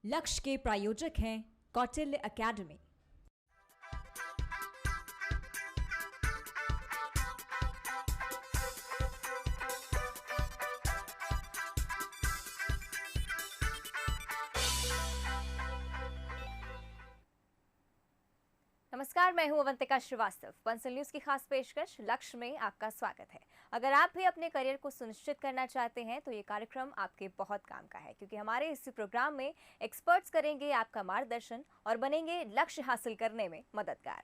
लक्ष्य के प्रायोजक हैं कौटिल्य अकेडमी। नमस्कार, मैं हूं अवंतिका श्रीवास्तव। बंसल न्यूज की खास पेशकश लक्ष्य में आपका स्वागत है। अगर आप भी अपने करियर को सुनिश्चित करना चाहते हैं तो ये कार्यक्रम आपके बहुत काम का है, क्योंकि हमारे इस प्रोग्राम में एक्सपर्ट्स करेंगे आपका मार्गदर्शन और बनेंगे लक्ष्य हासिल करने में मददगार।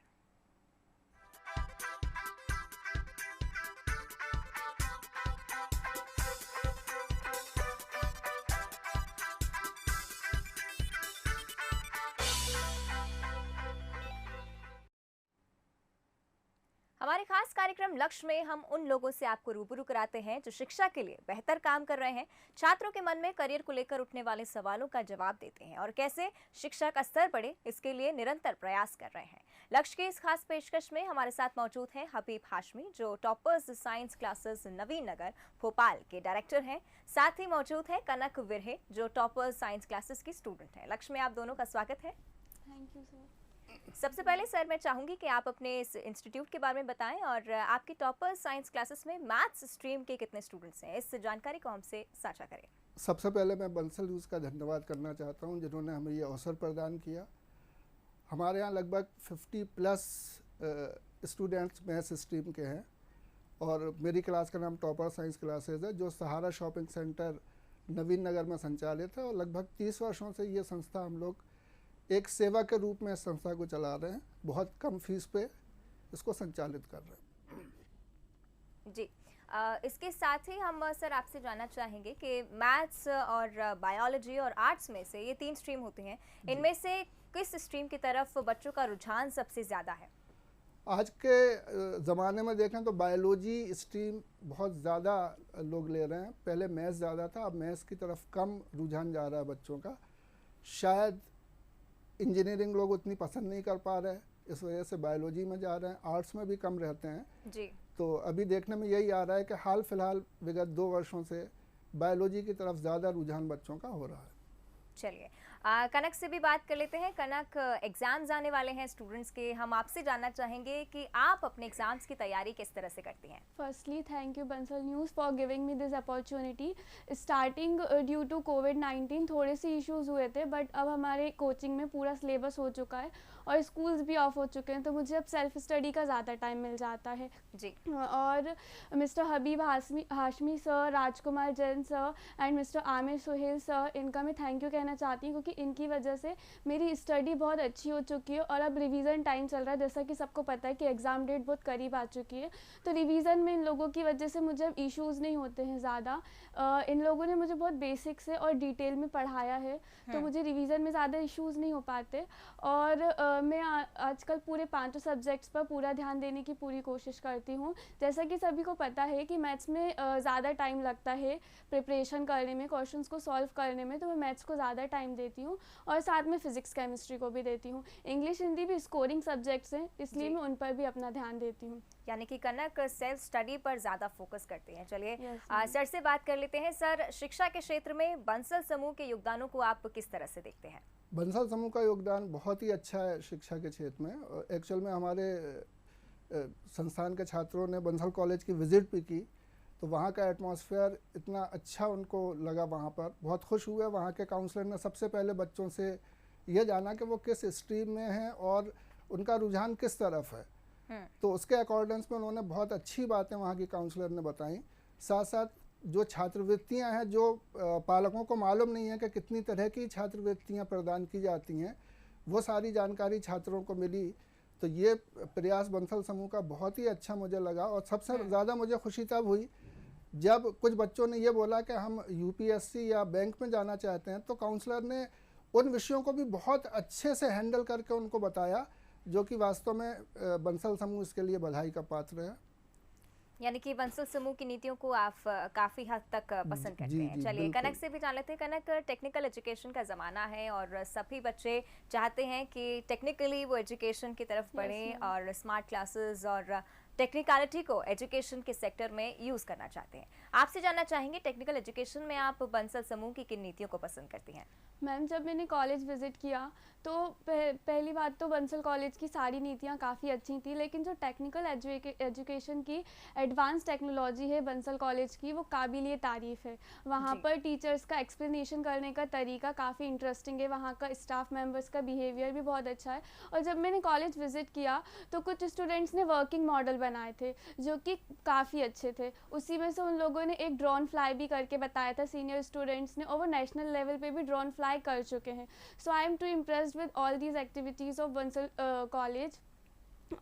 हमारे खास कार्यक्रम लक्ष्य में हम उन लोगों से आपको रूबरू कराते हैं जो शिक्षा के लिए बेहतर काम कर रहे हैं, छात्रों के मन में करियर को लेकर उठने वाले सवालों का जवाब देते हैं और कैसे शिक्षा का स्तर बढ़े इसके लिए निरंतर प्रयास कर रहे हैं। लक्ष्य की इस खास पेशकश में हमारे साथ मौजूद हैं हबीब हाशमी, जो टॉपर्स साइंस क्लासेस नवीन नगर भोपाल के डायरेक्टर हैं। साथ ही मौजूद है कनक विरहे, जो टॉपर्स साइंस क्लासेस की स्टूडेंट है। लक्ष्य में आप दोनों का स्वागत है। Thank you sir. सबसे पहले सर मैं चाहूंगी कि आप अपने इस इंस्टीट्यूट के बारे में बताएं और आपकी टॉपर्स साइंस क्लासेस में मैथ्स स्ट्रीम के कितने स्टूडेंट्स हैं, इस जानकारी को हमसे साझा करें। सबसे पहले मैं बंसल न्यूज़ का धन्यवाद करना चाहता हूं, जिन्होंने हमें ये अवसर प्रदान किया। हमारे यहाँ लगभग 50+ स्टूडेंट्स मैथ्स स्ट्रीम के हैं और मेरी क्लास का नाम टॉपर साइंस क्लासेस है, जो सहारा शॉपिंग सेंटर नवीन नगर में संचालित है। और लगभग 30 वर्षों से ये संस्था हम लोग एक सेवा के रूप में इस संस्था को चला रहे हैं। बहुत कम फीस पे इसको संचालित कर रहे हैं। जी, इसके साथ ही हम सर आपसे जानना चाहेंगे कि मैथ्स और बायोलॉजी और आर्ट्स में से ये 3 स्ट्रीम होती हैं, इनमें से किस स्ट्रीम की तरफ बच्चों का रुझान सबसे ज़्यादा है? आज के ज़माने में देखें तो बायोलॉजी स्ट्रीम बहुत ज़्यादा लोग ले रहे हैं। पहले मैथ्स ज़्यादा था, अब मैथ्स की तरफ कम रुझान जा रहा है बच्चों का। शायद इंजीनियरिंग लोग उतनी पसंद नहीं कर पा रहे हैं, इस वजह से बायोलॉजी में जा रहे हैं। आर्ट्स में भी कम रहते हैं जी। तो अभी देखने में यही आ रहा है कि हाल फिलहाल विगत 2 वर्षों से बायोलॉजी की तरफ ज़्यादा रुझान बच्चों का हो रहा है। चलिए, कनक से भी बात कर लेते हैं। कनक, एग्जाम्स आने वाले हैं स्टूडेंट्स के, हम आपसे जानना चाहेंगे कि आप अपने एग्जाम्स की तैयारी किस तरह से करती हैं? Firstly thank you Bansal news for giving me this opportunity. Starting due to कोविड-19 थोड़े से इश्यूज हुए थे, बट अब हमारे कोचिंग में पूरा सिलेबस हो चुका है और स्कूल्स भी ऑफ हो चुके हैं, तो मुझे अब सेल्फ स्टडी का ज़्यादा टाइम मिल जाता है। जी। और mister Habib Hashmi sir, Rajkumar Jain sir and mister Aamir Suhail sir, इनका मैं थैंक यू कहना चाहती हूँ, क्योंकि इनकी वजह से मेरी स्टडी बहुत अच्छी हो चुकी है और अब रिवीजन टाइम चल रहा है। जैसा कि सबको पता है कि एग्ज़ाम डेट बहुत करीब आ चुकी है, तो रिवीजन में इन लोगों की वजह से मुझे अब इश्यूज़ नहीं होते हैं ज़्यादा। इन लोगों ने मुझे बहुत बेसिक से और डिटेल में पढ़ाया है, तो मुझे रिवीजन में ज़्यादा इश्यूज़ नहीं हो पाते। और मैं आजकल पूरे 5 सब्जेक्ट्स पर पूरा ध्यान देने की पूरी कोशिश करती हूँ। जैसा कि सभी को पता है कि मैथ्स में ज़्यादा टाइम लगता है प्रिपरेशन करने में, क्वेश्चंस को सॉल्व करने में, तो मैं मैथ्स को ज़्यादा टाइम देती हूँ और साथ में फिजिक्स केमिस्ट्री को भी देती हूँ। इंग्लिश हिंदी भी स्कोरिंग सब्जेक्ट्स हैं, इसलिए मैं उन पर भी अपना ध्यान देती हूँ। यानी कि कनक सेल्फ स्टडी पर ज़्यादा फोकस करते हैं। चलिए, Yes, सर से बात कर लेते हैं। सर, शिक्षा के क्षेत्र में बंसल समूह के योगदानों को आप किस तरह से देखते हैं? बंसल समूह का योगदान बहुत ही अच्छा है शिक्षा के क्षेत्र में। एक्चुअल में हमारे संस्थान के छात्रों ने बंसल कॉलेज की विज़िट भी की, तो वहाँ का एटमॉस्फेयर इतना अच्छा उनको लगा, वहाँ पर बहुत खुश हुए। वहाँ के काउंसलर ने सबसे पहले बच्चों से यह जाना कि वो किस स्ट्रीम में हैं और उनका रुझान किस तरफ है, तो उसके अकॉर्डेंस में उन्होंने बहुत अच्छी बातें वहाँ की काउंसलर ने बताई। साथ साथ जो छात्रवृत्तियाँ हैं, जो पालकों को मालूम नहीं है कि कितनी तरह की छात्रवृत्तियाँ प्रदान की जाती हैं, वो सारी जानकारी छात्रों को मिली। तो ये प्रयास बंसल समूह का बहुत ही अच्छा मुझे लगा। और सबसे ज़्यादा मुझे खुशी तब हुई जब कुछ बच्चों ने ये बोला कि हम यूपीएससी या बैंक में जाना चाहते हैं, तो काउंसलर ने उन विषयों को भी बहुत अच्छे से हैंडल करके उनको बताया, जो कि वास्तव में बंसल समूह इसके लिए बधाई का पात्र है। यानी कि बंसल समूह की नीतियों को आप काफ़ी हद तक पसंद करते हैं। चलिए, कनक से भी जान लेते हैं। कनक, टेक्निकल एजुकेशन का ज़माना है और सभी बच्चे चाहते हैं कि टेक्निकली वो एजुकेशन की तरफ बढ़ें और स्मार्ट क्लासेस और टेक्निकलिटी को एजुकेशन के सेक्टर में यूज़ करना चाहते हैं। आपसे जानना चाहेंगे, टेक्निकल एजुकेशन में आप बंसल समूह की किन नीतियों को पसंद करती हैं? मैम जब मैंने कॉलेज विज़िट किया तो पहली बात तो बंसल कॉलेज की सारी नीतियाँ काफ़ी अच्छी थी, लेकिन जो टेक्निकल एजुकेशन की एडवांस टेक्नोलॉजी है बंसल कॉलेज की, वो काबिलिए तारीफ़ है। वहाँ पर टीचर्स का एक्सप्लेनेशन करने का तरीका काफ़ी इंटरेस्टिंग है, वहाँ का स्टाफ मेंबर्स का बिहेवियर भी बहुत अच्छा है। और जब मैंने कॉलेज विज़िट किया तो कुछ स्टूडेंट्स ने वर्किंग मॉडल बनाए थे जो कि काफ़ी अच्छे थे। उसी में से उन लोगों ने एक ड्रोन फ्लाई भी करके बताया था सीनियर स्टूडेंट्स ने, और वो नेशनल लेवल पे भी ड्रोन फ्लाई कर चुके हैं। So I am too impressed with all these activities of Bansal college।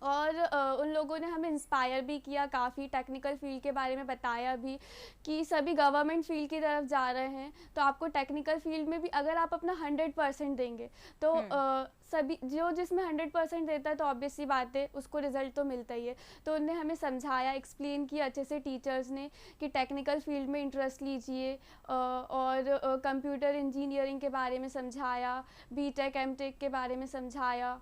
और उन लोगों ने हमें इंस्पायर भी किया, काफ़ी टेक्निकल फील्ड के बारे में बताया भी कि सभी गवर्नमेंट फील्ड की तरफ जा रहे हैं, तो आपको टेक्निकल फील्ड में भी अगर आप अपना 100% देंगे तो सभी जो जिसमें 100% देता है तो ऑब्वियस सी बात है उसको रिजल्ट तो मिलता ही है। तो उनने हमें समझाया, एक्सप्लेन किया अच्छे से टीचर्स ने कि टेक्निकल फील्ड में इंटरेस्ट लीजिए, और कंप्यूटर इंजीनियरिंग के बारे में समझाया, बीटेक एमटेक के बारे में समझाया।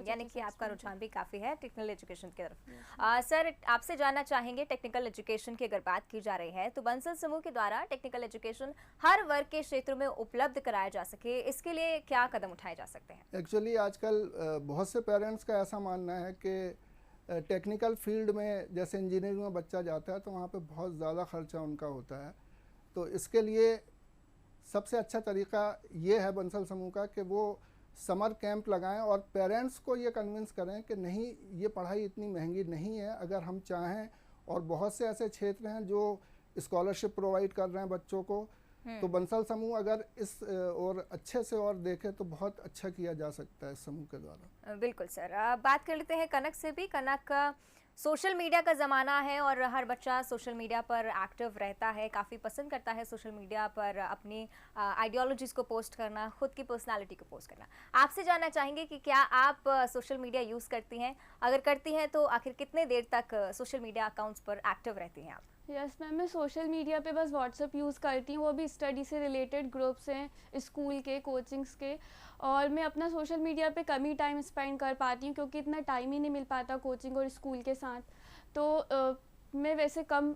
यानी कि आपका रुझान भी काफ़ी है टेक्निकल एजुकेशन की तरफ। सर आपसे जानना चाहेंगे, टेक्निकल एजुकेशन की अगर बात की जा रही है तो बंसल समूह के द्वारा टेक्निकल एजुकेशन हर वर्ग के क्षेत्र में उपलब्ध कराया जा सके, इसके लिए क्या कदम उठाए जा सकते हैं? एक्चुअली आजकल बहुत से पेरेंट्स का ऐसा मानना है कि टेक्निकल फील्ड में जैसे इंजीनियरिंग में बच्चा जाता है तो वहाँ पे बहुत ज़्यादा खर्चा उनका होता है। तो इसके लिए सबसे अच्छा तरीका ये है बंसल समूह का कि वो समर कैंप लगाएं और पेरेंट्स को ये कन्विंस करें कि नहीं, ये पढ़ाई इतनी महंगी नहीं है अगर हम चाहें। और बहुत से ऐसे क्षेत्र हैं जो स्कॉलरशिप प्रोवाइड कर रहे हैं बच्चों को, तो बंसल समूह अगर इस और अच्छे से और देखे तो बहुत अच्छा किया जा सकता है इस समूह के द्वारा। बिल्कुल सर, बात कर लेते हैं कनक से भी। कनक, सोशल मीडिया का ज़माना है और हर बच्चा सोशल मीडिया पर एक्टिव रहता है, काफ़ी पसंद करता है सोशल मीडिया पर अपनी आइडियोलॉजीज़ को पोस्ट करना, खुद की पर्सनालिटी को पोस्ट करना। आपसे जानना चाहेंगे कि क्या आप सोशल मीडिया यूज़ करती हैं? अगर करती हैं तो आखिर कितने देर तक सोशल मीडिया अकाउंट्स पर एक्टिव रहती हैं आप? यस मैम, मैं सोशल मीडिया पे बस व्हाट्सअप यूज़ करती हूँ, वो भी स्टडी से रिलेटेड ग्रुप्स हैं स्कूल के, कोचिंग्स के, और मैं अपना सोशल मीडिया पे कम ही टाइम स्पेंड कर पाती हूँ क्योंकि इतना टाइम ही नहीं मिल पाता कोचिंग और स्कूल के साथ। तो मैं वैसे कम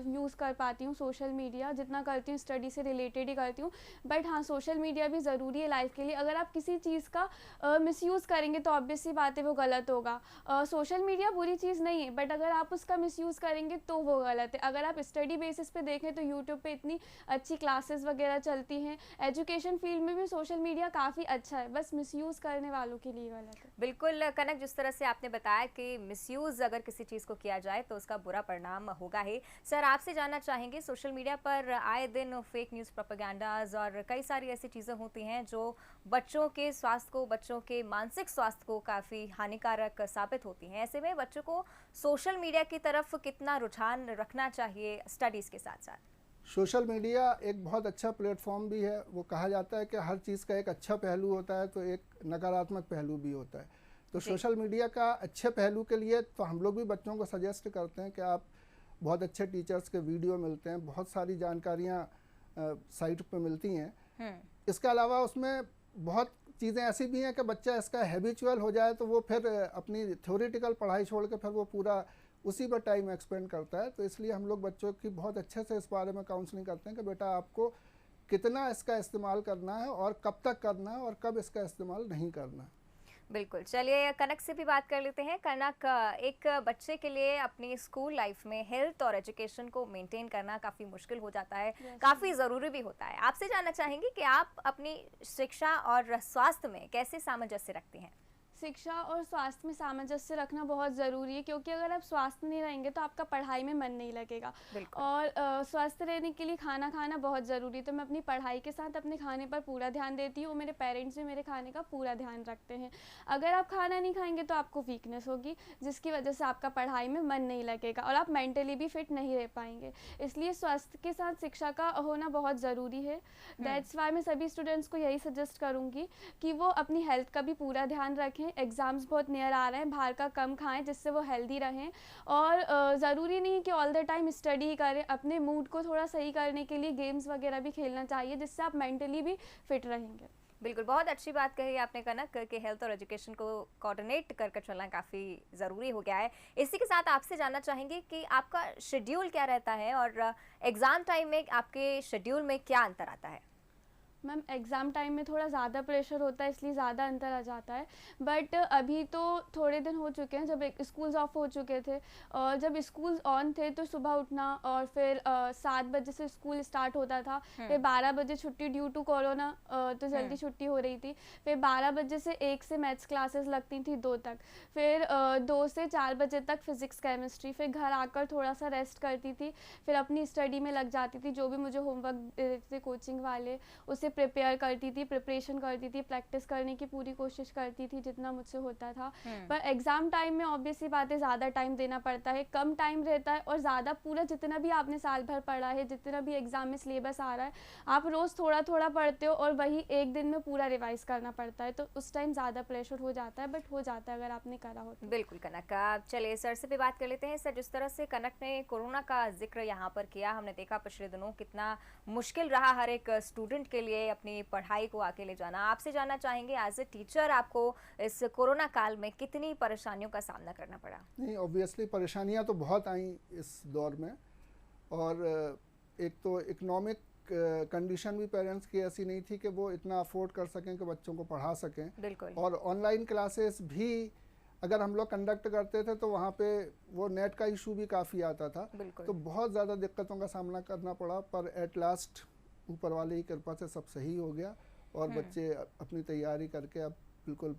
यूज़ कर पाती हूँ सोशल मीडिया, जितना करती हूँ स्टडी से रिलेटेड ही करती हूँ। बट हाँ, सोशल मीडिया भी ज़रूरी है लाइफ के लिए। अगर आप किसी चीज़ का मिसयूज़ करेंगे तो ऑब्वियस सी बात है वो गलत होगा। सोशल मीडिया बुरी चीज़ नहीं है, बट अगर आप उसका मिसयूज़ करेंगे तो वो गलत है। अगर आप स्टडी बेसिस पे देखें तो यूट्यूब पे इतनी अच्छी क्लासेस वगैरह चलती हैं, एजुकेशन फील्ड में भी सोशल मीडिया काफ़ी अच्छा है, बस मिसयूज़ करने वालों के लिए गलत है। बिल्कुल कनक, जिस तरह से आपने बताया कि मिसयूज़ अगर किसी चीज़ को किया जाए तो उसका बुरा परिणाम होगा ही। सर आपसे जानना चाहेंगे, सोशल मीडिया पर आए दिन फेक न्यूज़, प्रोपेगेंडाज और कई सारी ऐसी चीज़ें होती हैं जो बच्चों के स्वास्थ्य को, बच्चों के मानसिक स्वास्थ्य को काफ़ी हानिकारक साबित होती हैं। ऐसे में बच्चों को सोशल मीडिया की तरफ कितना रुझान रखना चाहिए स्टडीज़ के साथ साथ? सोशल मीडिया एक बहुत अच्छा प्लेटफॉर्म भी है। वो कहा जाता है कि हर चीज़ का एक अच्छा पहलू होता है तो एक नकारात्मक पहलू भी होता है। तो सोशल मीडिया का अच्छे पहलू के लिए तो हम लोग भी बच्चों को सजेस्ट करते हैं कि आप, बहुत अच्छे टीचर्स के वीडियो मिलते हैं, बहुत सारी जानकारियाँ साइट पे मिलती हैं। इसके अलावा उसमें बहुत चीज़ें ऐसी भी हैं कि बच्चा इसका हैबिचुअल हो जाए तो वो फिर अपनी थ्योरेटिकल पढ़ाई छोड़ के फिर वो पूरा उसी पर टाइम एक्सपेंड करता है। तो इसलिए हम लोग बच्चों की बहुत अच्छे से इस बारे में काउंसलिंग करते हैं कि बेटा आपको कितना इसका इस्तेमाल करना है और कब तक करना है और कब इसका इस्तेमाल नहीं करना है। बिल्कुल, चलिए कनक से भी बात कर लेते हैं। कनक, एक बच्चे के लिए अपनी स्कूल लाइफ में हेल्थ और एजुकेशन को मेंटेन करना काफ़ी मुश्किल हो जाता है, काफ़ी ज़रूरी भी होता है। आपसे जानना चाहेंगे कि आप अपनी शिक्षा और स्वास्थ्य में कैसे सामंजस्य रखती हैं? शिक्षा और स्वास्थ्य में सामंजस्य रखना बहुत ज़रूरी है क्योंकि अगर आप स्वस्थ नहीं रहेंगे तो आपका पढ़ाई में मन नहीं लगेगा। और स्वस्थ रहने के लिए खाना खाना बहुत ज़रूरी है। तो मैं अपनी पढ़ाई के साथ अपने खाने पर पूरा ध्यान देती हूँ। मेरे पेरेंट्स भी मेरे खाने का पूरा ध्यान रखते हैं। अगर आप खाना नहीं खाएंगे तो आपको वीकनेस होगी जिसकी वजह से आपका पढ़ाई में मन नहीं लगेगा और आप मेंटली भी फिट नहीं रह पाएंगे। इसलिए स्वास्थ्य के साथ शिक्षा का होना बहुत ज़रूरी है। दैट्स वाई मैं सभी स्टूडेंट्स को यही सजेस्ट करूँगी कि वो अपनी हेल्थ का भी पूरा ध्यान रखें। एग्ज़ाम्स बहुत नियर आ रहे हैं, बाहर का कम खाएं जिससे वो हेल्दी रहें। और ज़रूरी नहीं है कि ऑल द टाइम स्टडी ही करें, अपने मूड को थोड़ा सही करने के लिए गेम्स वगैरह भी खेलना चाहिए जिससे आप मेंटली भी फिट रहेंगे। बिल्कुल, बहुत अच्छी बात कही आपने कनक कि हेल्थ और एजुकेशन को कोऑर्डिनेट कर चलना काफ़ी ज़रूरी हो गया है। इसी के साथ आपसे जानना चाहेंगे कि आपका शेड्यूल क्या रहता है और एग्ज़ाम टाइम में आपके शेड्यूल में क्या अंतर आता है? मैम एग्ज़ाम टाइम में थोड़ा ज़्यादा प्रेशर होता है, इसलिए ज़्यादा अंतर आ जाता है। बट अभी तो थोड़े दिन हो चुके हैं जब स्कूल्स ऑफ हो चुके थे, और जब स्कूल्स ऑन थे तो सुबह उठना और फिर 7 बजे से स्कूल स्टार्ट होता था, फिर 12 बजे छुट्टी ड्यू टू कोरोना, तो जल्दी छुट्टी हो रही थी। फिर 12 बजे से 1 से मैथ्स क्लासेस लगती थी 2 तक, फिर 2 से 4 बजे तक फिज़िक्स केमिस्ट्री, फिर घर आकर थोड़ा सा रेस्ट करती थी, फिर अपनी स्टडी में लग जाती थी। जो भी मुझे होमवर्क देते थे कोचिंग वाले, उसे प्रिपेयर करती थी, प्रिपरेशन करती थी, प्रैक्टिस करने की पूरी कोशिश करती थी जितना मुझसे होता था। पर एग्ज़ाम टाइम में ऑब्वियसली बात है, ज़्यादा टाइम देना पड़ता है, कम टाइम रहता है, और ज़्यादा पूरा जितना भी आपने साल भर पढ़ा है, जितना भी एग्ज़ाम में सिलेबस आ रहा है, आप रोज़ थोड़ा थोड़ा पढ़ते हो और वही एक दिन में पूरा रिवाइज करना पड़ता है, तो उस टाइम ज़्यादा प्रेशर हो जाता है, बट हो जाता है अगर आपने करा हो तो। बिल्कुल कनक, आप चलिए सर से भी बात कर लेते हैं। सर, जिस तरह से कनक ने कोरोना का जिक्र यहाँ पर किया, हमने देखा पिछले दिनों कितना मुश्किल रहा हर एक स्टूडेंट के लिए अपनी पढ़ाई को आगे ले जाना। आपसे जानना चाहेंगे, एज ए टीचर आपको इस कोरोना काल में कितनी परेशानियों का सामना करना पड़ा? नहीं, ऑब्वियसली परेशानियां तो बहुत आई इस दौर में, और एक तो इकोनॉमिक कंडीशन भी पेरेंट्स की ऐसी नहीं थी कि वो इतना अफोर्ड कर सकें कि बच्चों को पढ़ा सकें। बिल्कुल। और ऑनलाइन क्लासेस भी अगर हम लोग कंडक्ट करते थे तो वहाँ पे वो नेट का इशू भी काफ़ी आता था, बिल्कुल। तो बहुत ज़्यादा दिक्कतों का सामना करना पड़ा, पर एट लास्ट ऊपर वाले की कृपा से सब सही हो गया, और बच्चे अपनी तैयारी करके अब बिल्कुल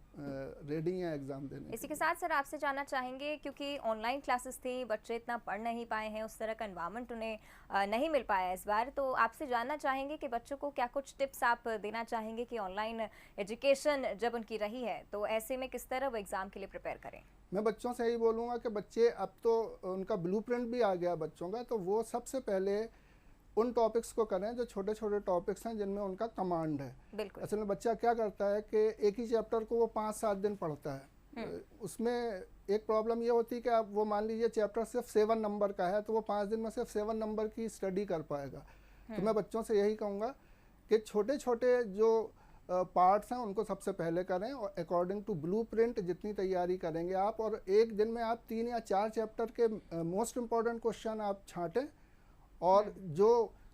रेडी हैं एग्ज़ाम देने। इसी के साथ सर आपसे जानना चाहेंगे, क्योंकि ऑनलाइन क्लासेस थी, बच्चे इतना पढ़ नहीं पाए हैं, उस तरह का एनवायरनमेंट उन्हें नहीं मिल पाया इस बार, तो आपसे जानना चाहेंगे कि बच्चों को क्या कुछ टिप्स आप देना चाहेंगे कि ऑनलाइन एजुकेशन जब उनकी रही है तो ऐसे में किस तरह वो एग्ज़ाम के लिए प्रिपेयर करें? मैं बच्चों से यही बोलूँगा कि बच्चे, अब तो उनका ब्लूप्रिंट भी आ गया बच्चों का, तो वो सबसे पहले उन टॉपिक्स को करें जो छोटे छोटे टॉपिक्स हैं जिनमें उनका कमांड है। बिल्कुल। असल में बच्चा क्या करता है कि एक ही चैप्टर को वो 5-7 दिन पढ़ता है। उसमें एक प्रॉब्लम ये होती है कि आप वो मान लीजिए चैप्टर सिर्फ 7 नंबर का है, तो वो 5 दिन में सिर्फ 7 नंबर की स्टडी कर पाएगा। तो मैं बच्चों से यही कहूँगा कि छोटे छोटे जो पार्ट्स हैं उनको सबसे पहले करें, और अकॉर्डिंग टू ब्लूप्रिंट जितनी तैयारी करेंगे आप, और एक दिन में आप 3 या 4 चैप्टर के मोस्ट इम्पॉर्टेंट क्वेश्चन आप छांटें, और जो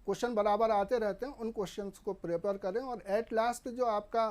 क्वेश्चन बराबर आते रहते हैं उन क्वेश्चंस को प्रिपेयर करें, और एट लास्ट जो आपका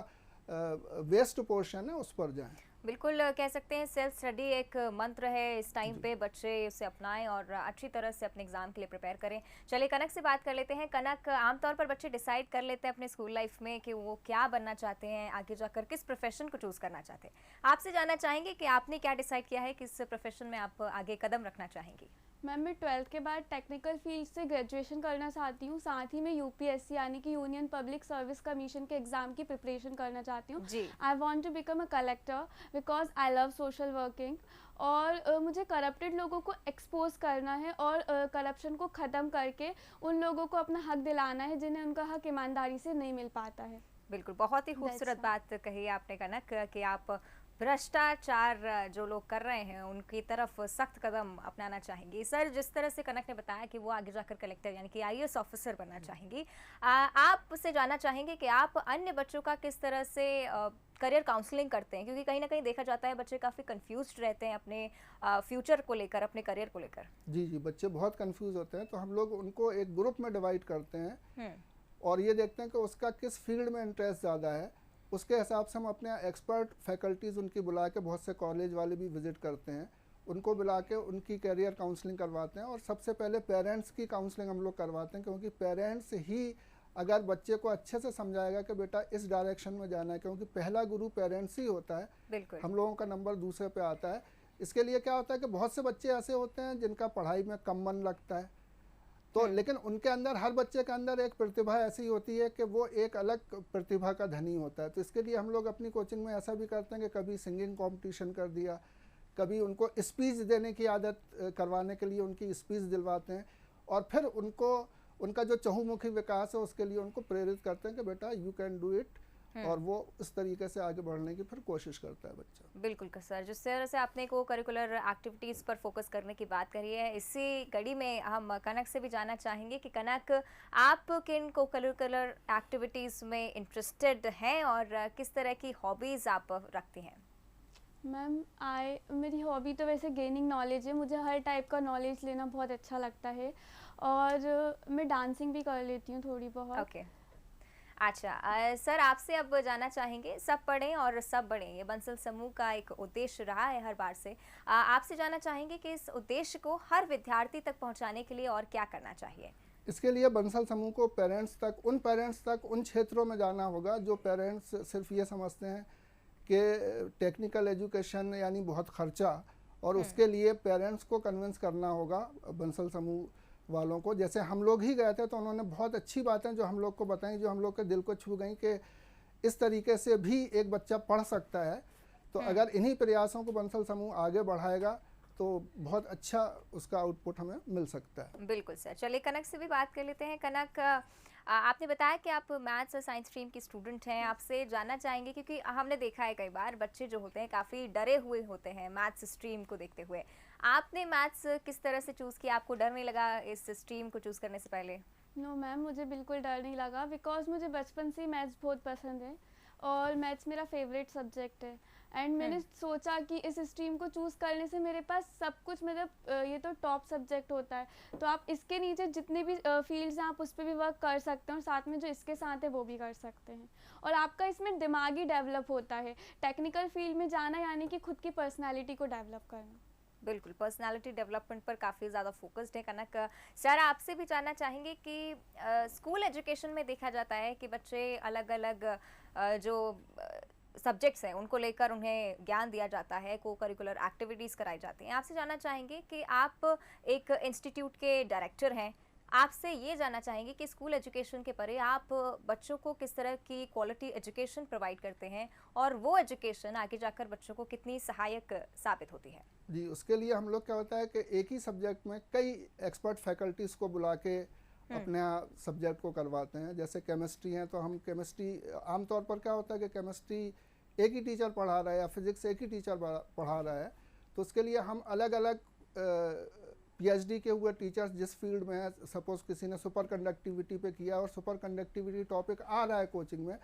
वेस्ट पोर्शन है उस पर जाएं। बिल्कुल, कह सकते हैं सेल्फ स्टडी एक मंत्र है इस टाइम पे, बच्चे उसे अपनाएं और अच्छी तरह से अपने एग्जाम के लिए प्रिपेयर करें। चलिए कनक से बात कर लेते हैं। कनक, आमतौर पर बच्चे डिसाइड कर लेते हैं अपने स्कूल लाइफ में कि वो क्या बनना चाहते हैं, आगे जाकर किस प्रोफेशन को चूज़ करना चाहते हैं। आपसे जानना चाहेंगे कि आपने क्या डिसाइड किया है, किस प्रोफेशन में आप आगे कदम रखना चाहेंगी? मैम, मैं 12th के बाद टेक्निकल फील्ड से ग्रेजुएशन करना चाहती हूँ, साथ ही मैं यूपीएससी यानी कि यूनियन पब्लिक सर्विस कमीशन के एग्ज़ाम की प्रिपरेशन करना चाहती हूँ। I want to become a collector because I love social working, और मुझे करप्टेड लोगों को एक्सपोज करना है और करप्शन को ख़त्म करके उन लोगों को अपना हक दिलाना है जिन्हें उनका हक ईमानदारी से नहीं मिल पाता है। बिल्कुल, बहुत ही खूबसूरत बात कही आपने कनक कि आप भ्रष्टाचार जो लोग कर रहे हैं उनकी तरफ सख्त कदम अपनाना चाहेंगी। सर, जिस तरह से कनक ने बताया कि वो आगे जाकर कलेक्टर यानी कि आईएएस ऑफिसर बनना चाहेंगी, आपसे जानना चाहेंगे कि आप अन्य बच्चों का किस तरह से करियर काउंसलिंग करते हैं, क्योंकि कहीं ना कहीं देखा जाता है बच्चे काफ़ी कंफ्यूज्ड रहते हैं अपने फ्यूचर को लेकर, अपने करियर को लेकर। जी जी, बच्चे बहुत कंफ्यूज होते हैं, तो हम लोग उनको एक ग्रुप में डिवाइड करते हैं और ये देखते हैं कि उसका किस फील्ड में इंटरेस्ट ज़्यादा है। उसके हिसाब से हम अपने एक्सपर्ट फैकल्टीज़ उनकी बुला के, बहुत से कॉलेज वाले भी विज़िट करते हैं, उनको बुला के उनकी कैरियर काउंसलिंग करवाते हैं। और सबसे पहले पेरेंट्स की काउंसलिंग हम लोग करवाते हैं, क्योंकि पेरेंट्स ही अगर बच्चे को अच्छे से समझाएगा कि बेटा इस डायरेक्शन में जाना है, क्योंकि पहला गुरु पेरेंट्स ही होता है। बिल्कुल। हम लोगों का नंबर दूसरे पे आता है। इसके लिए क्या होता है कि बहुत से बच्चे ऐसे होते हैं जिनका पढ़ाई में कम मन लगता है, तो लेकिन उनके अंदर, हर बच्चे के अंदर एक प्रतिभा ऐसी होती है कि वो एक अलग प्रतिभा का धनी होता है। तो इसके लिए हम लोग अपनी कोचिंग में ऐसा भी करते हैं कि कभी सिंगिंग कंपटीशन कर दिया, कभी उनको स्पीच देने की आदत करवाने के लिए उनकी स्पीच दिलवाते हैं, और फिर उनको उनका जो चहुमुखी विकास है उसके लिए उनको प्रेरित करते हैं कि बेटा यू कैन डू इट, और वो इस तरीके से आगे बढ़ने की फिर कोशिश करता है बच्चा। बिल्कुल सर, जिस तरह से आपने को करिकुलर एक्टिविटीज़ पर फोकस करने की बात करी है, इसी कड़ी में हम कनक से भी जानना चाहेंगे कि कनक, आप किन को करिकुलर एक्टिविटीज़ में इंटरेस्टेड हैं और किस तरह की हॉबीज़ आप रखती हैं? मैम, मेरी हॉबी तो वैसे गेनिंग नॉलेज है, मुझे हर टाइप का नॉलेज लेना बहुत अच्छा लगता है, और मैं डांसिंग भी कर लेती हूँ थोड़ी बहुत। ओके। अच्छा सर आपसे अब जानना चाहेंगे, सब पढ़ें और सब बढ़ें, ये बंसल समूह का एक उद्देश्य रहा है हर बार से। आपसे जानना चाहेंगे कि इस उद्देश्य को हर विद्यार्थी तक पहुंचाने के लिए और क्या करना चाहिए? इसके लिए बंसल समूह को पेरेंट्स तक उन क्षेत्रों में जाना होगा जो पेरेंट्स सिर्फ ये समझते हैं कि टेक्निकल एजुकेशन यानी बहुत खर्चा, और उसके लिए पेरेंट्स को कन्विंस करना होगा बंसल समूह वालों को। जैसे हम लोग ही गए थे तो उन्होंने बहुत अच्छी बातें जो हम लोग को बताई, जो हम लोग के दिल को छू गई कि इस तरीके से भी एक बच्चा पढ़ सकता है। तो अगर इन्हीं प्रयासों को बंसल समूह आगे बढ़ाएगा तो बहुत अच्छा उसका आउटपुट हमें मिल सकता है। बिल्कुल सर, चलिए कनक से भी बात कर लेते हैं। कनक, आपने बताया कि आप मैथ्स और साइंस स्ट्रीम की स्टूडेंट हैं। आपसे जानना चाहेंगे, क्योंकि हमने देखा है कई बार बच्चे जो होते हैं काफ़ी डरे हुए होते हैं मैथ्स स्ट्रीम को देखते हुए। आपने मैथ्स किस तरह से चूज़ किया? आपको डर नहीं लगा इस स्ट्रीम को चूज़ करने से पहले? नो मैम, मुझे बिल्कुल डर नहीं लगा, बिकॉज मुझे बचपन से ही मैथ्स बहुत पसंद है और मैथ्स मेरा फेवरेट सब्जेक्ट है। एंड मैंने सोचा कि इस स्ट्रीम को चूज़ करने से मेरे पास सब कुछ, मतलब ये तो टॉप सब्जेक्ट होता है, तो आप इसके नीचे जितने भी फील्ड्स हैं आप उस पर भी वर्क कर सकते हैं और साथ में जो इसके साथ है वो भी कर सकते हैं। और आपका इसमें दिमाग ही डेवलप होता है। टेक्निकल फील्ड में जाना यानी कि खुद की पर्सनैलिटी को डेवलप करना। बिल्कुल, पर्सनालिटी डेवलपमेंट पर काफ़ी ज़्यादा फोकस्ड है कनक। सर आपसे भी जानना चाहेंगे कि स्कूल एजुकेशन में देखा जाता है कि बच्चे अलग अलग जो सब्जेक्ट्स हैं उनको लेकर उन्हें ज्ञान दिया जाता है, को करिकुलर एक्टिविटीज़ कराई जाती हैं। आपसे जानना चाहेंगे कि आप एक इंस्टीट्यूट के डायरेक्टर हैं, आपसे ये जानना चाहेंगे कि स्कूल एजुकेशन के परे आप बच्चों को किस तरह की क्वालिटी एजुकेशन प्रोवाइड करते हैं और वो एजुकेशन आगे जाकर बच्चों को कितनी सहायक साबित होती है? जी, उसके लिए हम लोग क्या होता है कि एक ही सब्जेक्ट में कई एक्सपर्ट फैकल्टीज़ को बुला के अपने सब्जेक्ट को करवाते हैं। जैसे केमिस्ट्री है तो हम केमिस्ट्री, आमतौर पर क्या होता है कि केमिस्ट्री एक ही टीचर पढ़ा रहा है या फिजिक्स एक ही टीचर पढ़ा रहा है, तो उसके लिए हम अलग अलग पीएचडी के हुए टीचर्स जिस फील्ड में है, सपोज किसी ने सुपर कंडक्टिविटी पे किया और सुपर कंडक्टिविटी टॉपिक आ रहा है कोचिंग में,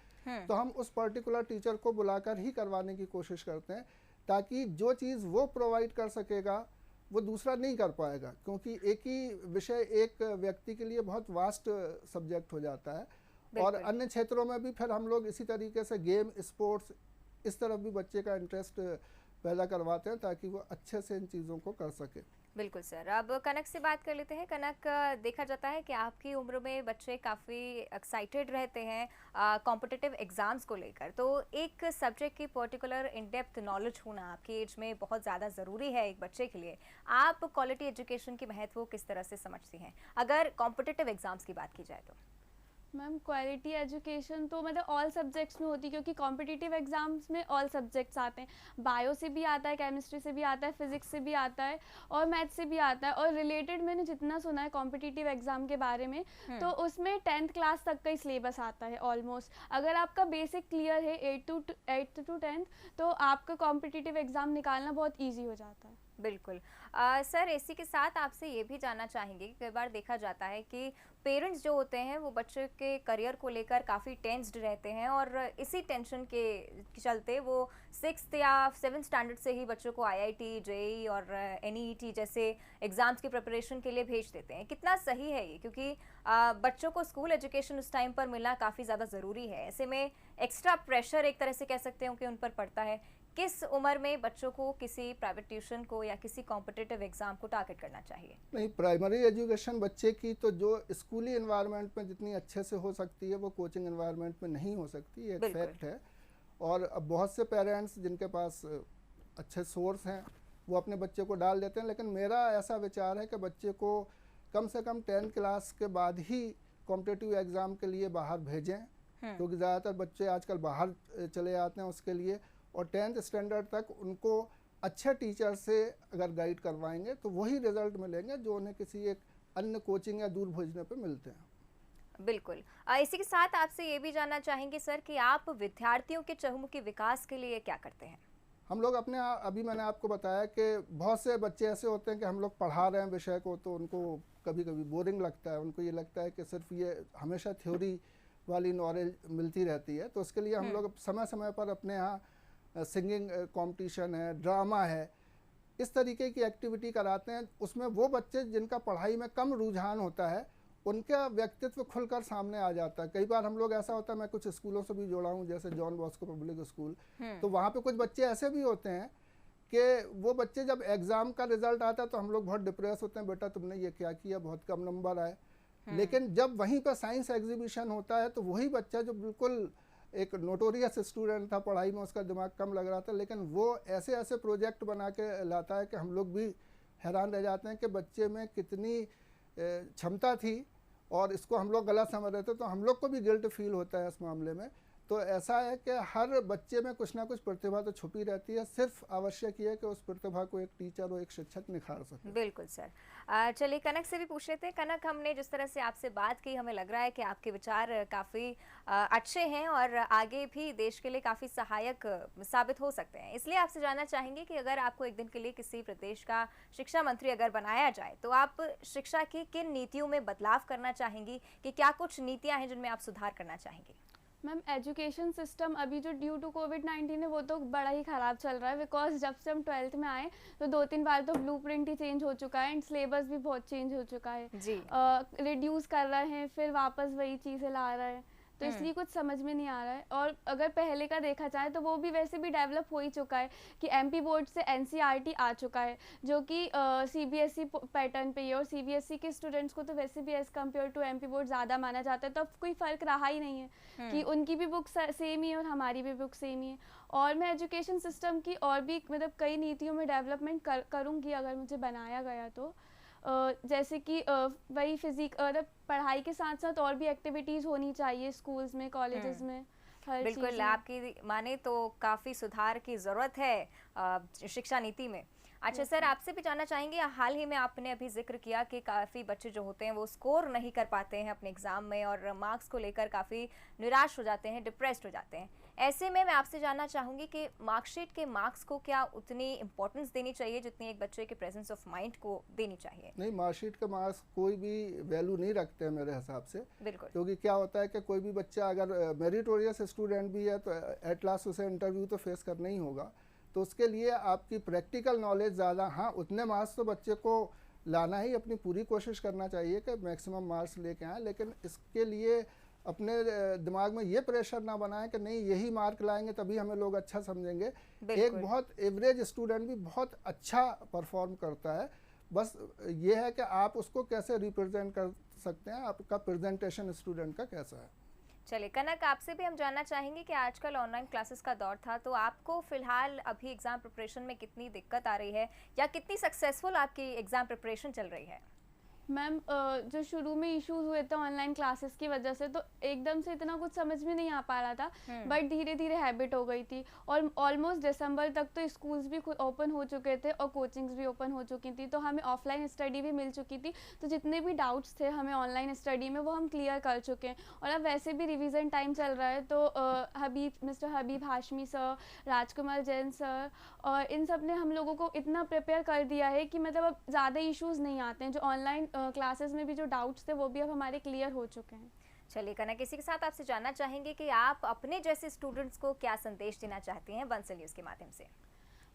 तो हम उस पर्टिकुलर टीचर को बुलाकर ही करवाने की कोशिश करते हैं, ताकि जो चीज़ वो प्रोवाइड कर सकेगा वो दूसरा नहीं कर पाएगा, क्योंकि एक ही विषय एक व्यक्ति के लिए बहुत वास्ट सब्जेक्ट हो जाता है। और अन्य क्षेत्रों में भी फिर हम लोग इसी तरीके से गेम, स्पोर्ट्स, इस तरफ भी बच्चे का इंटरेस्ट पैदा करवाते हैं ताकि वो अच्छे से इन चीज़ों को कर सके। बिल्कुल सर, अब कनक से बात कर लेते हैं। कनक, देखा जाता है कि आपकी उम्र में बच्चे काफ़ी एक्साइटेड रहते हैं कॉम्पिटिटिव एग्ज़ाम्स को लेकर, तो एक सब्जेक्ट की पर्टिकुलर इन डेप्थ नॉलेज होना आपकी एज में बहुत ज़्यादा ज़रूरी है एक बच्चे के लिए। आप क्वालिटी एजुकेशन की महत्व को किस तरह से समझती हैं अगर कॉम्पिटिटिव एग्ज़ाम्स की बात की जाए तो? मैम, क्वालिटी एजुकेशन तो मतलब ऑल सब्जेक्ट्स में होती है, क्योंकि कॉम्पिटिटिव एग्जाम्स में ऑल सब्जेक्ट्स आते हैं। बायो से भी आता है, केमिस्ट्री से भी आता है, फिजिक्स से भी आता है और मैथ्स से भी आता है। और रिलेटेड मैंने जितना सुना है कॉम्पिटिटिव एग्जाम के बारे में, तो उसमें 10th क्लास तक का ही सिलेबस आता है ऑलमोस्ट। अगर आपका बेसिक क्लियर है 8th to 10th, तो आपका कॉम्पिटिटिव एग्ज़ाम निकालना बहुत ईजी हो जाता है। बिल्कुल। सर इसी के साथ आपसे ये भी जानना चाहेंगे, कई बार देखा जाता है कि पेरेंट्स जो होते हैं वो बच्चे के करियर को लेकर काफ़ी टेंस्ड रहते हैं और इसी टेंशन के चलते वो 6th या 7th स्टैंडर्ड से ही बच्चों को आईआईटी, जेईई और एनईईटी जैसे एग्ज़ाम्स की प्रिपरेशन के लिए भेज देते हैं। कितना सही है ये? क्योंकि बच्चों को स्कूल एजुकेशन उस टाइम पर मिलना काफ़ी ज़्यादा ज़रूरी है। ऐसे में एक्स्ट्रा प्रेशर एक तरह से कह सकते हो कि उन पर पड़ता है। किस उम्र में बच्चों को किसी प्राइवेट ट्यूशन को या किसी कॉम्पिटिटिव एग्जाम को टारगेट करना चाहिए? नहीं, प्राइमरी एजुकेशन बच्चे की तो जो स्कूली एनवायरनमेंट में जितनी अच्छे से हो सकती है वो कोचिंग एनवायरनमेंट में नहीं हो सकती, ये एक फैक्ट है। और अब बहुत से पेरेंट्स जिनके पास अच्छे सोर्स हैं वो अपने बच्चे को डाल देते हैं, लेकिन मेरा ऐसा विचार है कि बच्चे को कम से कम 10th क्लास के बाद ही कॉम्पिटिटिव एग्ज़ाम के लिए बाहर भेजें, क्योंकि ज़्यादातर बच्चे आजकल बाहर चले जाते हैं उसके लिए। और 10th स्टैंडर्ड तक उनको अच्छे टीचर से अगर गाइड करवाएंगे तो वही रिजल्ट मिलेंगे जो उन्हें किसी एक अन्य कोचिंग या दूर भेजने पे मिलते हैं। बिल्कुल। इसी के साथ आपसे ये भी जानना चाहेंगे सर कि आप विद्यार्थियों के चहुमुखी विकास के लिए क्या करते हैं? हम लोग अपने अभी मैंने आपको बताया कि बहुत से बच्चे ऐसे होते हैं कि हम लोग पढ़ा रहे हैं विषय को तो उनको कभी कभी बोरिंग लगता है, उनको ये लगता है कि सिर्फ ये हमेशा थ्योरी वाली नॉलेज मिलती रहती है। तो उसके लिए हम लोग समय समय पर अपने यहाँ सिंगिंग कंपटीशन है, ड्रामा है, इस तरीके की एक्टिविटी कराते हैं। उसमें वो बच्चे जिनका पढ़ाई में कम रुझान होता है उनका व्यक्तित्व खुलकर सामने आ जाता है। कई बार हम लोग ऐसा होता है, मैं कुछ स्कूलों से भी जुड़ा हूँ, जैसे जॉन बॉस्को पब्लिक स्कूल, तो वहाँ पे कुछ बच्चे ऐसे भी होते हैं कि वो बच्चे जब एग्ज़ाम का रिजल्ट आता है तो हम लोग बहुत डिप्रेस होते हैं, बेटा तुमने ये क्या किया, बहुत कम नंबर आए। लेकिन जब वहीं पर साइंस एग्जीबिशन होता है तो वही बच्चा जो बिल्कुल एक नोटोरियस स्टूडेंट था, पढ़ाई में उसका दिमाग कम लग रहा था, लेकिन वो ऐसे ऐसे प्रोजेक्ट बना के लाता है कि हम लोग भी हैरान रह जाते हैं कि बच्चे में कितनी क्षमता थी और इसको हम लोग गलत समझ रहे थे। तो हम लोग को भी गिल्ट फील होता है इस मामले में। तो ऐसा है कि हर बच्चे में कुछ ना कुछ प्रतिभा तो छुपी रहती है, सिर्फ आवश्यक ये है कि उस प्रतिभा को एक टीचर और एक शिक्षक निखार सके। बिल्कुल सर। चलिए कनक से भी पूछ लेते हैं। कनक, हमने जिस तरह से आपसे बात की, हमें लग रहा है कि आपके विचार काफ़ी अच्छे हैं और आगे भी देश के लिए काफ़ी सहायक साबित हो सकते हैं। इसलिए आपसे जानना चाहेंगे कि अगर आपको एक दिन के लिए किसी प्रदेश का शिक्षा मंत्री अगर बनाया जाए तो आप शिक्षा की किन नीतियों में बदलाव करना चाहेंगी, कि क्या कुछ नीतियाँ हैं जिनमें आप सुधार करना चाहेंगी? मैम, एजुकेशन सिस्टम अभी जो ड्यू टू कोविड-19 है वो तो बड़ा ही ख़राब चल रहा है, बिकॉज जब से हम 12th में आए तो 2-3 बार तो ब्लूप्रिंट ही चेंज हो चुका है एंड सिलेबस भी बहुत चेंज हो चुका है जी। रिड्यूस कर रहे हैं, फिर वापस वही चीज़ें ला रहे हैं, तो इसलिए कुछ समझ में नहीं आ रहा है। और अगर पहले का देखा जाए तो वो भी वैसे भी डेवलप हो ही चुका है कि एमपी बोर्ड से एनसीईआरटी आ चुका है जो कि सीबीएसई पैटर्न पे ही है, और सीबीएसई के स्टूडेंट्स को तो वैसे भी as compare to MP board ज़्यादा माना जाता है, तो अब कोई फ़र्क रहा ही नहीं है कि उनकी भी बुक सेम ही है और हमारी भी बुक सेम ही है। और मैं एजुकेशन सिस्टम की और भी मतलब कई नीतियों में डेवलपमेंट करूँगी अगर मुझे बनाया गया तो। जैसे कि वही पढ़ाई के साथ साथ और भी एक्टिविटीज़ होनी चाहिए स्कूल्स में, कॉलेजेस में, हर बिल्कुल, चीज़ में। आपकी माने तो काफ़ी सुधार की ज़रूरत है शिक्षा नीति में। अच्छा सर, आपसे भी जानना चाहेंगे, हाल ही में आपने अभी जिक्र किया कि काफ़ी बच्चे जो होते हैं वो स्कोर नहीं कर पाते हैं अपने एग्ज़ाम में और मार्क्स को लेकर काफ़ी निराश हो जाते हैं, डिप्रेस्ड हो जाते हैं। ऐसे में मैं आपसे जानना चाहूँगी कि मार्कशीट के मार्क्स को क्या उतनी इम्पोर्टेंस देनी चाहिए जितनी एक बच्चे के प्रेजेंस ऑफ माइंड को देनी चाहिए? नहीं, मार्कशीट के मार्क्स कोई भी वैल्यू नहीं रखते हैं मेरे हिसाब से। बिल्कुल। क्योंकि क्या होता है कि कोई भी बच्चा अगर मेरिटोरियस स्टूडेंट भी है तो एट लास्ट उसे इंटरव्यू तो फेस करना ही होगा, तो उसके लिए आपकी प्रैक्टिकल नॉलेज ज़्यादा, हाँ उतने मार्क्स तो बच्चे को लाना ही, अपनी पूरी कोशिश करना चाहिए कि मैक्सिमम मार्क्स लेके आएँ, लेकिन इसके लिए अपने दिमाग में ये प्रेशर ना बनाएं कि नहीं यही मार्क लाएंगे तभी हमें लोग अच्छा समझेंगे। एक बहुत एवरेज स्टूडेंट भी बहुत अच्छा परफॉर्म करता है, बस ये है कि आप उसको कैसे रिप्रेजेंट कर सकते हैं, आपका प्रेजेंटेशन स्टूडेंट का कैसा है। चलिए कनक, आपसे भी हम जानना चाहेंगे कि आजकल ऑनलाइन क्लासेस का दौर था, तो आपको फिलहाल अभी एग्ज़ाम प्रिपरेशन में कितनी दिक्कत आ रही है या कितनी सक्सेसफुल आपकी एग्ज़ाम प्रिपरेशन चल रही है? मैम, जो शुरू में इश्यूज हुए थे ऑनलाइन क्लासेस की वजह से तो एकदम से इतना कुछ समझ में नहीं आ पा रहा था, बट धीरे धीरे हैबिट हो गई थी और ऑलमोस्ट दिसंबर तक तो स्कूल्स भी ओपन हो चुके थे और कोचिंग्स भी ओपन हो चुकी थी, तो हमें ऑफलाइन स्टडी भी मिल चुकी थी, तो जितने भी डाउट्स थे हमें ऑनलाइन स्टडी में वो हम क्लियर कर चुके हैं। और अब वैसे भी रिवीजन टाइम चल रहा है, तो mister Habib Hashmi sir, Rajkumar Jain sir और इन सब ने हम लोगों को इतना प्रिपेयर कर दिया है कि मतलब अब ज़्यादा इश्यूज़ नहीं आते हैं। जो ऑनलाइन क्लासेस में भी जो डाउट्स थे वो भी अब हमारे क्लियर हो चुके हैं। चलिए कनक, इसी के साथ आपसे जानना चाहेंगे कि आप अपने जैसे स्टूडेंट्स को क्या संदेश देना चाहती हैं बंसल न्यूज़ के माध्यम से?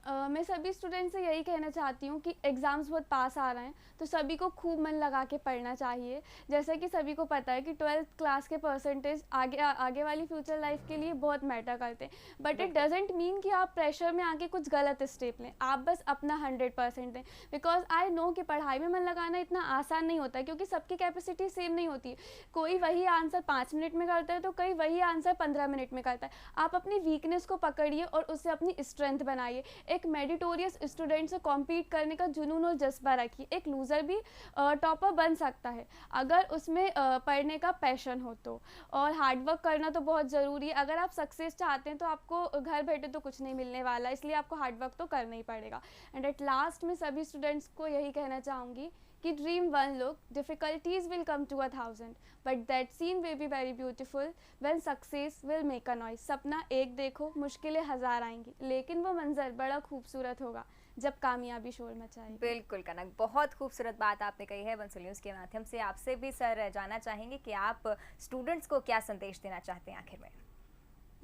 मैं सभी स्टूडेंट से यही कहना चाहती हूँ कि एग्ज़ाम्स बहुत पास आ रहे हैं, तो सभी को खूब मन लगा के पढ़ना चाहिए। जैसा कि सभी को पता है कि 12th क्लास के परसेंटेज आगे वाली फ्यूचर लाइफ के लिए बहुत मैटर करते हैं, बट इट डजेंट मीन कि आप प्रेशर में आके कुछ गलत स्टेप लें। आप बस अपना 100% दें, बिकॉज आई नो कि पढ़ाई में मन लगाना इतना आसान नहीं होता है, क्योंकि सबकी कैपेसिटी सेम नहीं होती है। कोई वही आंसर 5 मिनट में करता है तो कोई वही आंसर 15 मिनट में करता है। आप अपनी वीकनेस को पकड़िए और उससे अपनी स्ट्रेंथ बनाइए। एक मेरिटोरियस स्टूडेंट से कॉम्पीट करने का जुनून और जज्बा रखिए। एक लूज़र भी टॉपर बन सकता है अगर उसमें पढ़ने का पैशन हो तो, और हार्डवर्क करना तो बहुत ज़रूरी है। अगर आप सक्सेस चाहते हैं तो आपको घर बैठे तो कुछ नहीं मिलने वाला, इसलिए आपको हार्डवर्क तो करना ही पड़ेगा। एंड एट लास्ट में सभी स्टूडेंट्स को यही कहना चाहूँगी कि dream one look, difficulties will come to 1000, but that scene will be very beautiful when success will make a noise. सपना एक देखो, मुश्किलें 1000 आएंगी, लेकिन वो मंजर बड़ा खूबसूरत होगा जब कामयाबी शोर मचाएगी। बिल्कुल कनक, बहुत खूबसूरत बात आपने कही है बंसल न्यूज़ के माध्यम से। आपसे भी सर जानना चाहेंगे कि आप स्टूडेंट्स को क्या संदेश देना चाहते हैं आखिर में?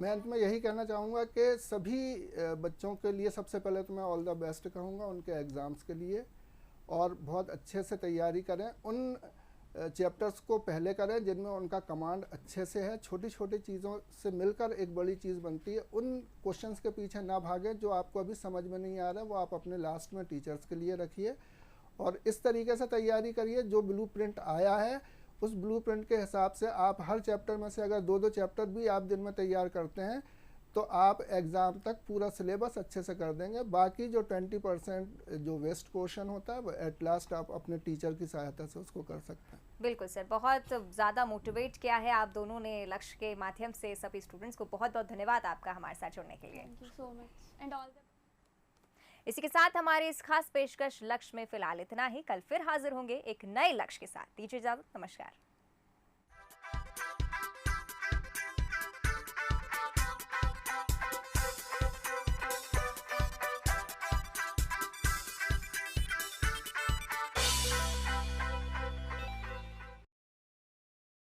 मैं अंत में यही कहना चाहूँगा कि सभी बच्चों के लिए सबसे पहले तो मैं ऑल द बेस्ट कहूँगा उनके एग्ज़ाम्स के लिए, और बहुत अच्छे से तैयारी करें। उन चैप्टर्स को पहले करें जिनमें उनका कमांड अच्छे से है। छोटी छोटी चीज़ों से मिलकर एक बड़ी चीज़ बनती है। उन क्वेश्चंस के पीछे ना भागें जो आपको अभी समझ में नहीं आ रहा है, वो आप अपने लास्ट में टीचर्स के लिए रखिए और इस तरीके से तैयारी करिए। जो ब्लूप्रिंट आया है उस ब्लूप्रिंट के हिसाब से आप हर चैप्टर में से अगर 2-2 चैप्टर भी आप दिन में तैयार करते हैं तो आप एग्ज़ाम तक पूरा सिलेबस अच्छे से कर देंगे। बाकी जो 20% जो वेस्ट क्वेश्चन होता है वो एट लास्ट आप अपने टीचर की सहायता से उसको कर सकते हैं। बिल्कुल सर, बहुत ज़्यादा मोटिवेट किया है आप दोनों ने लक्ष्य के माध्यम से सभी स्टूडेंट्स को। बहुत बहुत धन्यवाद आपका हमारे साथ जुड़ने के लिए। Thank you so much and all the इसी के साथ हमारी इस खास पेशकश लक्ष्य में फिलहाल इतना ही। कल फिर हाजिर होंगे एक नए लक्ष्य के साथ। दीजिए इजाजत, नमस्कार।